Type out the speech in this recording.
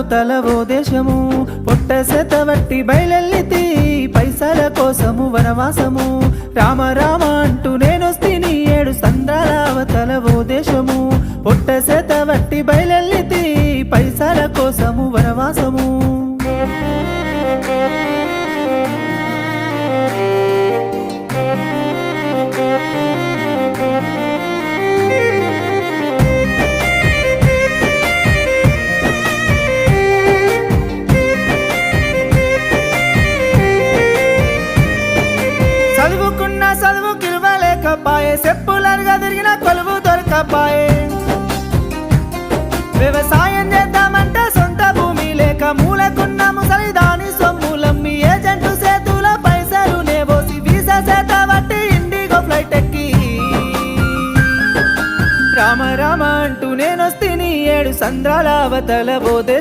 సంద్రాలావతల ఓ దేశము పొట్ట సెతవట్టి బయలెల్లితి పైసల కోసము వనవాసము రామ రామ అంటూ నేనొస్తిని 7 సంద్రాలావతల ఓ దేశము పొట్ట సెతవట్టి బయలెల్లితి పైసల కోసము వనవాసము చదువుకున్న చదువు కిలవలేకపాయే చెప్పులరుగా తిరిగిన కొలువు దొరకపాయే వ్యవసాయం చేద్దామంటే సొంత భూమి లేక మూలకున్న ముసలి దాని సొమ్ములమ్మి ఏజెంటు చేతుల పైసలు నేబోసి వీసా చేత బట్టి ఇండిగో ఫ్లైట్ ఎక్కి రామ రామ అంటూ నేనొస్తిని 7 సంద్రాలావతల ఓ దేశం